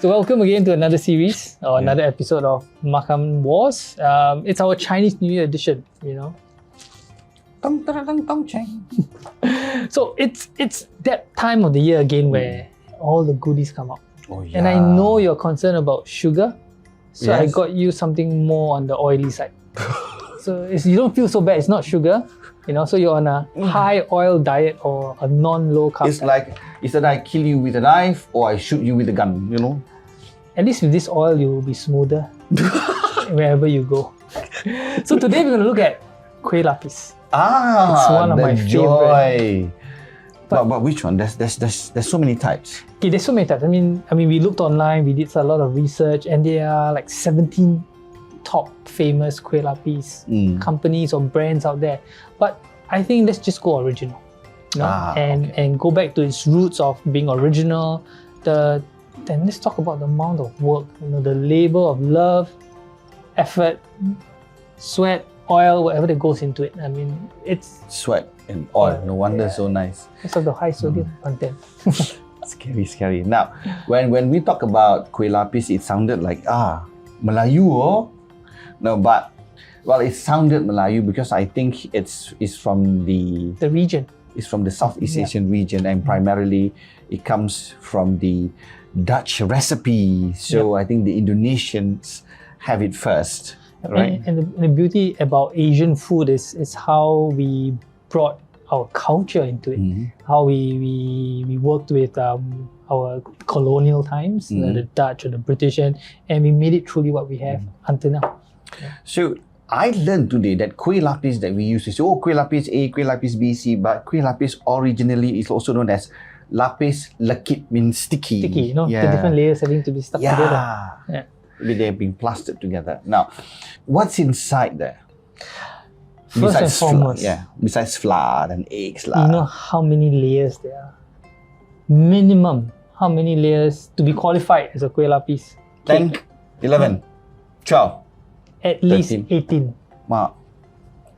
So welcome again to another series or another episode of MAKAN WARS. It's our Chinese New Year edition, you know. So it's that time of the year again where all the goodies come out. Oh, yeah. And I know you're concerned about sugar, so I Yes. got you something more on the oily side. So you don't feel so bad, it's not sugar, you know, so you're on a high oil diet or a non-low carb It's diet. like, either I kill you with a knife or I shoot you with a gun, you know? At least with this oil, you will be smoother wherever you go. So today we're going to look at Kue Lapis. Ah, It's one of the my joy. But which one? There's so many types. Okay, there's so many types. I mean, we looked online, we did a lot of research, and there are like 17 top famous Kue Lapis companies or brands out there. But I think let's just go original, you know, and go back to its roots of being original. Then let's talk about the amount of work, you know, the labor of love, effort, sweat, oil, whatever that goes into it. I mean, it's Sweat and oil. No wonder so nice. because of the high sodium content. Scary. Now, when we talk about Kue Lapis, it sounded like Melayu, oh. No, but well, it sounded Melayu because I think it's from the region. It's from the Southeast Asian region, and primarily it comes from the Dutch recipe. So I think the Indonesians have it first, right? And the beauty about Asian food is how we brought our culture into it. How we worked with our colonial times, the Dutch or the British, and we made it truly what we have until now. So I learned today that Kue Lapis that we use is Kue Lapis A, Kue Lapis B, C, but Kue Lapis originally is also known as Lapis Lekit, means sticky. Sticky, you know, the different layers having to be stuck together. Yeah. They're being plastered together. Now, what's inside there? First and foremost, besides flour and eggs. You know how many layers there are? Minimum, how many layers to be qualified as a Kue Lapis? 10, 11, 12. At least 13. 18. Wow.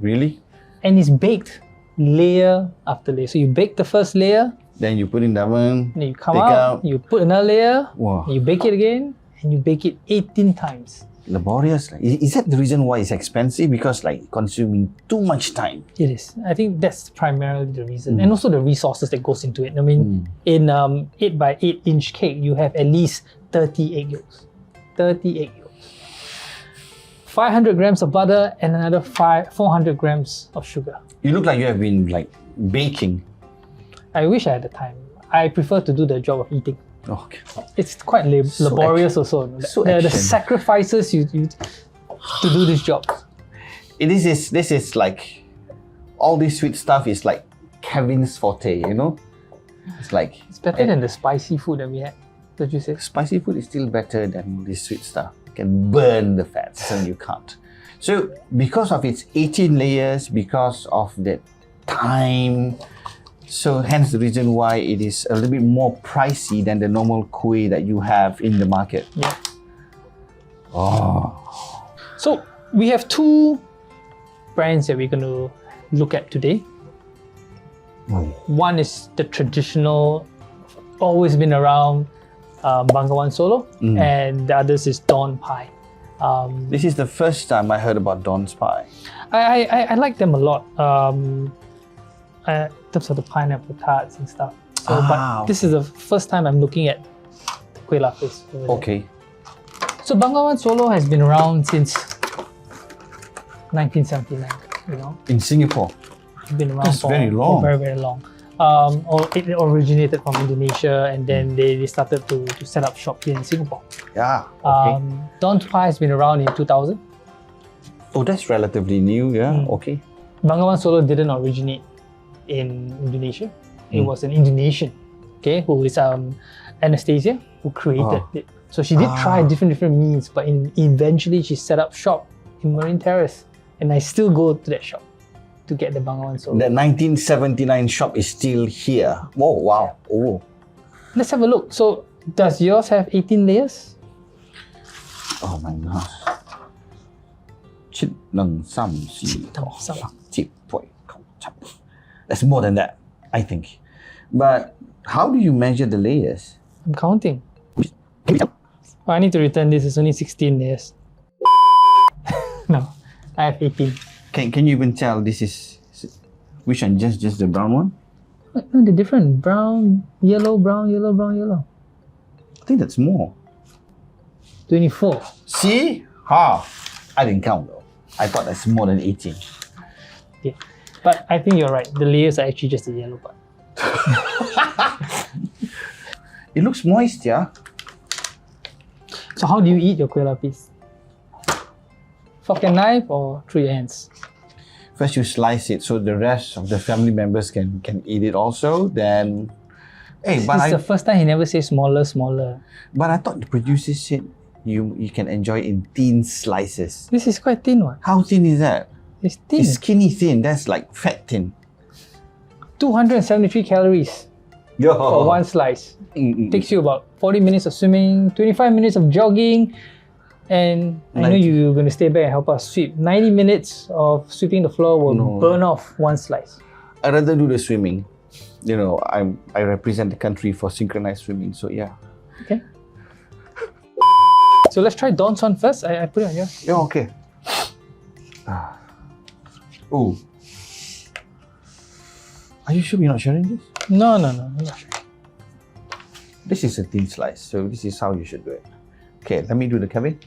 Really? And it's baked layer after layer. So you bake the first layer, then you put in the oven, then you come take out, you put another layer, Wow. you bake it again, and you bake it 18 times. Laborious. Is that the reason why it's expensive? Because like consuming too much time. It is. I think that's primarily the reason. And also the resources that goes into it. I mean, in 8 by 8 inch cake, you have at least 30 egg yolks. 30 egg yolks. 500 grams of butter and another 400 grams of sugar. You look like you have been like baking. I wish I had the time. I prefer to do the job of eating. Okay. It's quite laborious also. The sacrifices you to do this job. This is like all this sweet stuff is like Kevin's forte, you know? It's like It's better than the spicy food that we had. Don't you say? spicy food is still better than this sweet stuff. You can burn the fats and you can't. So because of its 18 layers, because of that time, so hence the reason why it is a little bit more pricey than the normal kueh that you have in the market. Yeah. Oh. So we have two brands that we're going to look at today. One is the traditional, always been around, Bengawan Solo, and the others is Dawn Pie. This is the first time I heard about Dawn's Pie. I like them a lot. In terms of the pineapple tarts and stuff. So, but this is the first time I'm looking at Kue Lapis. Okay. So Bengawan Solo has been around since 1979. You know, In Singapore. it's been around That's for very long. very, very long. It originated from Indonesia, and then they started to set up shop here in Singapore. Yeah. Okay. Dawn Pie has been around in 2000. Oh, that's relatively new. Yeah. Okay. Bengawan Solo didn't originate in Indonesia. It was an Indonesian, who is Anastasia, who created it. So she did try different means, but eventually she set up shop in Marine Terrace, and I still go to that shop to get the Bengawan Solo. The 1979 shop is still here. Oh, wow. Oh. Let's have a look. So does yours have 18 layers? Oh my gosh. That's more than that, I think. But how do you measure the layers? I'm counting. Oh, I need to return this. It's only 16 layers. No, I have 18. Can you even tell this is which one? Just the brown one? No, they're different. Brown, yellow, brown, yellow, brown, yellow. I think that's more. 24. See? Ha! I didn't count though. I thought that's more than 18. Yeah. But I think you're right. The layers are actually just the yellow part. It looks moist, yeah? So how do you eat your Kue Lapis? Fork and knife or through your hands? First you slice it so the rest of the family members can eat it also. Then, hey, This is the first time he never says smaller. but I thought the producers said you can enjoy in thin slices. This is quite thin one. How thin is that? It's thin. It's skinny thin. That's like fat thin. 273 calories for one slice. Takes you about 40 minutes of swimming, 25 minutes of jogging, and I know you're going to stay back and help us sweep. 90 minutes of sweeping the floor will burn off one slice. I'd rather do the swimming. You know, I represent the country for synchronized swimming, so yeah. Okay. So let's try Dawn's one first. I put it on yours. Yeah, okay. Oh. Are you sure we're not sharing this? No, I'm not sure. This is a thin slice, so this is how you should do it. Okay, let me do the Kevin.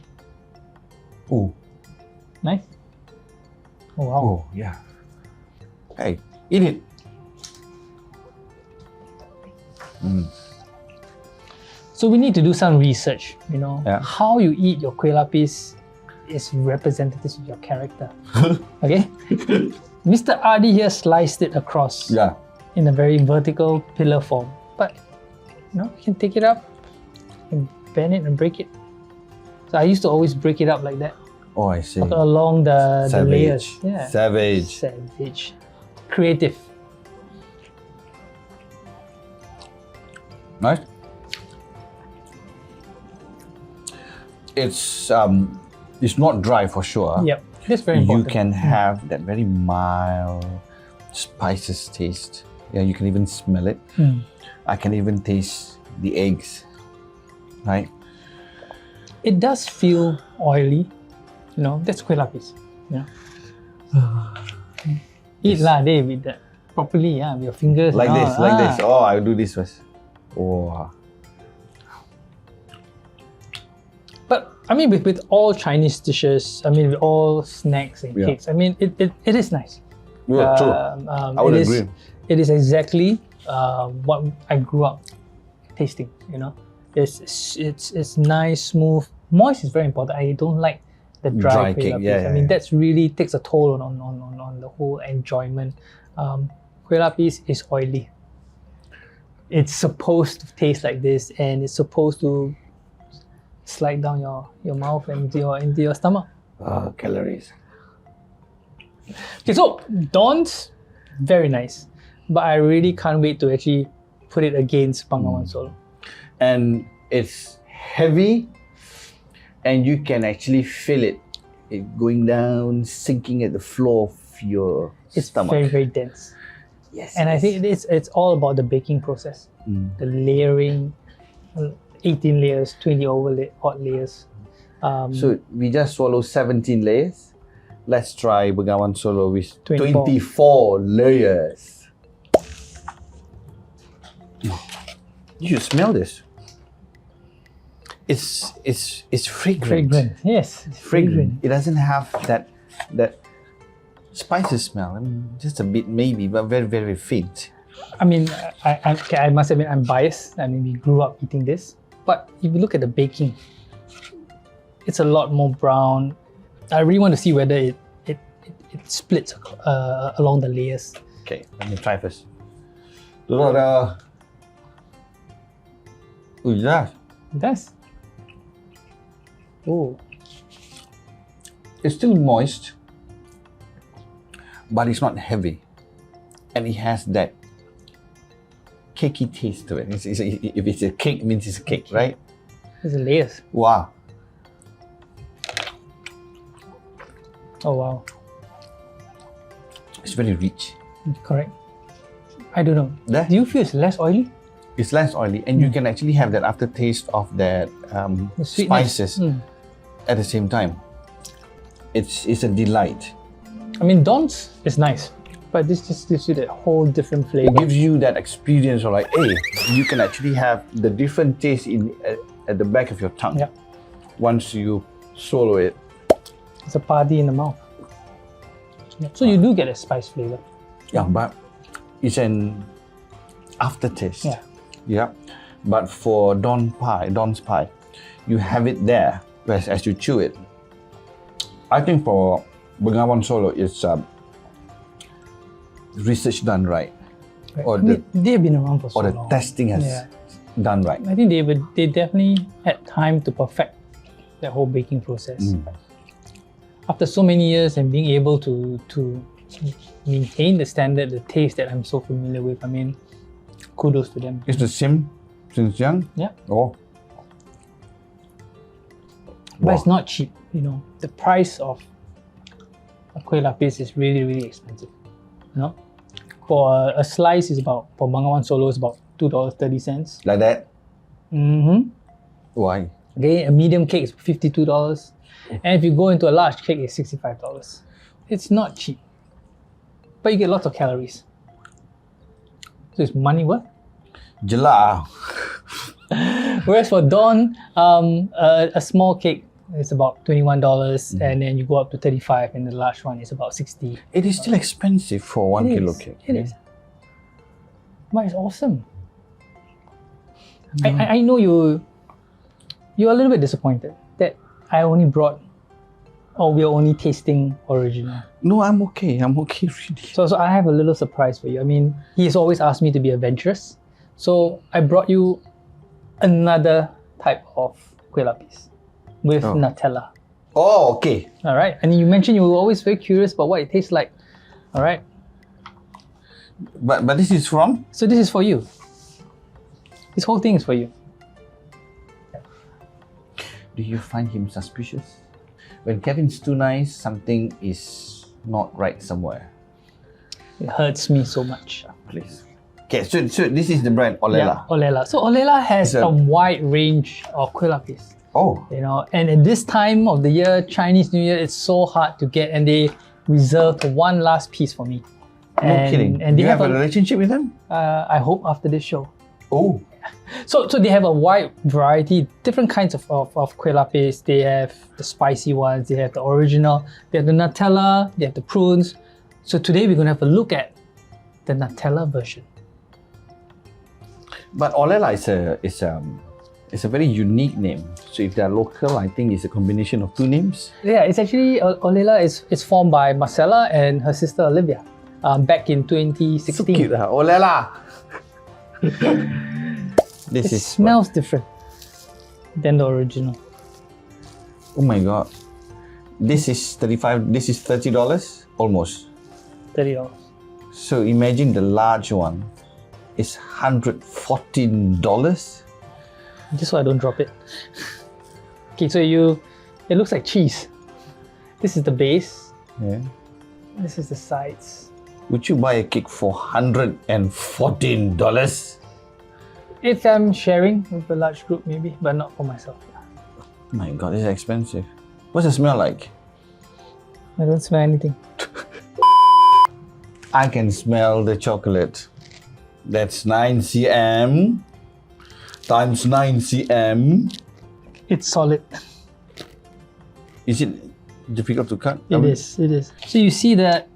Oh. Nice. Oh, wow. Oh, yeah. Hey, eat it. So we need to do some research, you know. Yeah. How you eat your Kue Lapis is representative of your character. Okay? Mr. Adi here sliced it across in a very vertical pillar form. But, you know, you can take it up and bend it and break it. So I used to always break it up like that. Oh, I see. Along the layers. Yeah. Savage. Creative. Nice. It's not dry for sure. Yep, that's very important. You can have that very mild spices taste. Yeah, you can even smell it. I can even taste the eggs, right? It does feel oily. You know, that's Kue Lapis. You know. Eat lah, Dave, with that properly, with your fingers. Like this. Oh, I'll do this first. Oh. But I mean, with all Chinese dishes, I mean, with all snacks and cakes, I mean, it is nice. Yeah, true. I would agree. It is exactly what I grew up tasting. You know, it's nice, smooth. Moist is very important. I don't like the dry cake. I mean, that's really takes a toll on the whole enjoyment. Kue Lapis is oily. It's supposed to taste like this, and it's supposed to slide down your mouth and into your stomach. Calories. Okay, so Dawn's very nice, but I really can't wait to actually put it against Bengawan Solo. And it's heavy, and you can actually feel it going down, sinking at the floor of your stomach. It's very, very dense. Yes. And I think it's all about the baking process, the layering, 18 layers, 20 odd layers. So we just swallow 17 layers. Let's try Bengawan Solo with 24. 24 layers. You should smell this. It's fragrant. Yes, it's fragrant. It doesn't have that spicy smell. I mean, just a bit maybe, but very, very faint. I mean, I must admit I'm biased. I mean, we grew up eating this. But if you look at the baking, it's a lot more brown. I really want to see whether it splits along the layers. Okay, let me try first. Lola. Oh, yeah. It does. Oh. It's still moist, but it's not heavy. And it has that cakey taste to it. If it's a cake, it means it's a cake, right? There's the layers. Wow. Oh, wow. It's very rich. Correct. I don't know. There? Do you feel it's less oily? It's less oily, and you can actually have that aftertaste of that The sweetness. spices at the same time. It's a delight. I mean, Don's is nice, but this just gives you that whole different It flavor. gives you that experience of like, hey, you can actually have the different taste at the back of your tongue. Yeah. Once you swallow it. It's a party in the mouth. Yeah. So you do get a spice flavor. Yeah, but it's an aftertaste. Yeah. Yeah. But for Don's pie, you have it there as you chew it. I think for Bengawan Solo, it's research done right. Or I mean, they've been around for so or the long. testing has done right. I think they definitely had time to perfect that whole baking process. After so many years and being able to maintain the standard, the taste that I'm so familiar with, I mean, kudos to them. It's the same since young? Yeah. Oh. But it's not cheap, you know. The price of a Kue Lapis is really, really expensive. You know? For a slice is about, for Bengawan Solo is about $2.30. Like that? Mm-hmm. Why? Okay, a medium cake is $52. And if you go into a large cake, it's $65. It's not cheap. But you get lots of calories. So it's money worth. Jelah. Whereas for Dawn, a small cake is about $21, and then you go up to $35, and the large one is about $60. It is still expensive for 1 kilo cake. It is. But it's awesome. I know you're a little bit disappointed that I only brought, or we're only tasting original. No, I'm okay. I'm okay really. So I have a little surprise for you. I mean, he's always asked me to be adventurous. So I brought you another type of Kue Lapis with Nutella. Oh, okay. All right. And you mentioned you were always very curious about what it tastes like. All right. But this is from? So this is for you. This whole thing is for you. Do you find him suspicious? When Kevin's too nice, something is not right somewhere. It hurts me so much. Please. Okay, so this is the brand Lola. Yeah, Lola. So Lola has a wide range of Kue Lapis. Oh. You know, and at this time of the year, Chinese New Year, it's so hard to get, and they reserved one last piece for me. No kidding. And Do they you have a relationship with them? I hope after this show. Oh. So they have a wide variety, different kinds of Kue Lapis. They have the spicy ones, they have the original, they have the Nutella, they have the prunes. So today we're going to have a look at the Nutella version. But Lola is a very unique name. So if they're local, I think it's a combination of two names. Yeah, it's actually, Lola is formed by Marcella and her sister Olivia back in 2016. So cute, Lola. It smells different than the original. Oh my god. This is $30 almost. $30. So imagine the large one is $114. Just so I don't drop it. Okay, so it looks like cheese. This is the base. Yeah. This is the sides. Would you buy a cake for $114? If I'm sharing with a large group, maybe, but not for myself. My god, this is expensive. What's the smell like? I don't smell anything. I can smell the chocolate. That's 9 cm times 9 cm. It's solid. Is it difficult to cut? It is. So you see that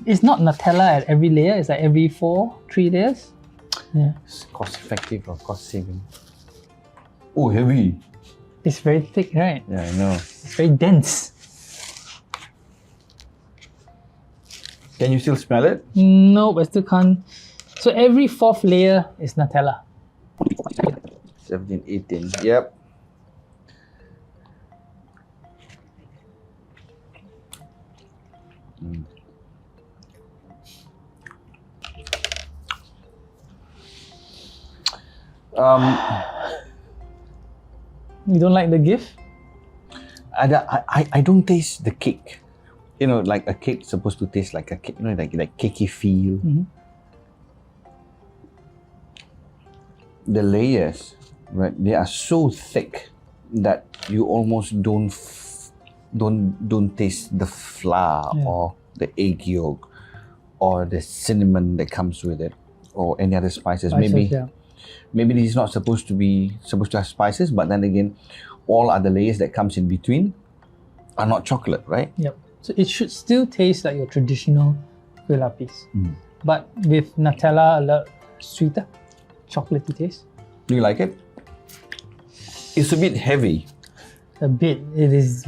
it's not Nutella at every layer, it's like every 3 layers. Yeah. It's cost effective or cost saving. Oh, heavy. It's very thick, right? Yeah, I know. It's very dense. Can you still smell it? No, but I still can't. So every 4th layer is Nutella. 17, 18. Yep. You don't like the gift? I don't taste the cake. You know, like a cake is supposed to taste like a cake, you know, like cakey feel. the layers, right? They are so thick that you almost don't taste the flour or the egg yolk or the cinnamon that comes with it or any other spices. Maybe this is not supposed to have spices, but then again, all other layers that comes in between are not chocolate, right? Yep. So it should still taste like your traditional Kue Lapis, but with Nutella, a lot sweeter, chocolatey taste. Do you like it? It's a bit heavy. A bit. It's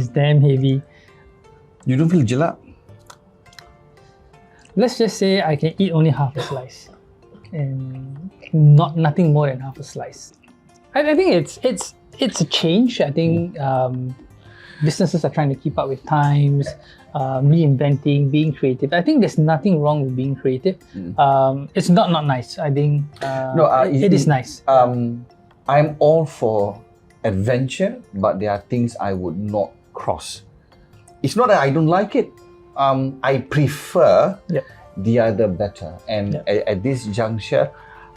damn heavy. You don't feel jelak? Let's just say I can eat only half a slice, and nothing more than half a slice. I think it's a change. I think businesses are trying to keep up with times, reinventing, being creative. I think there's nothing wrong with being creative. It's not nice. I think it is nice. I'm all for adventure, but there are things I would not cross. It's not that I don't like it. I prefer the other better. And at this juncture,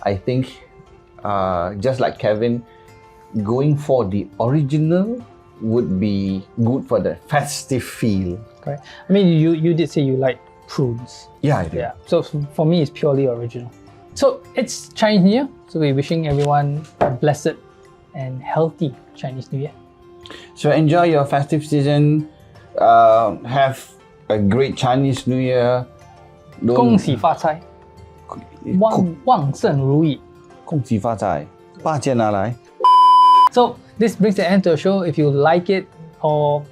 I think just like Kevin, going for the original would be good for the festive feel. Correct. I mean, you did say you like prunes. Yeah, I do. Yeah. So for me, it's purely original. So it's Chinese New Year. So we're wishing everyone a blessed and healthy Chinese New Year. So enjoy your festive season. Have a great Chinese New Year. 恭喜发财，旺盛如意。恭喜发财，八戒拿来。So this brings the end to the show. If you like it or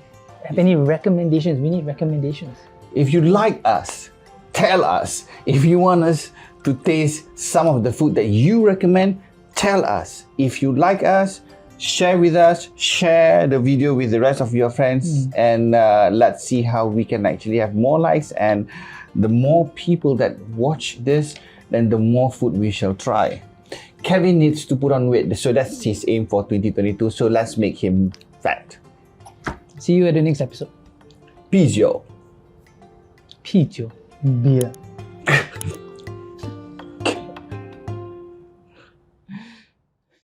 have any recommendations, we need recommendations. If you like us, tell us. If you want us to taste some of the food that you recommend, tell us. If you like us, share with us, share the video with the rest of your friends, and let's see how we can actually have more likes. And the more people that watch this, then the more food we shall try. Kevin needs to put on weight, so that's his aim for 2022. So let's make him fat. See you at the next episode. Peace, yo. 啤酒 beer.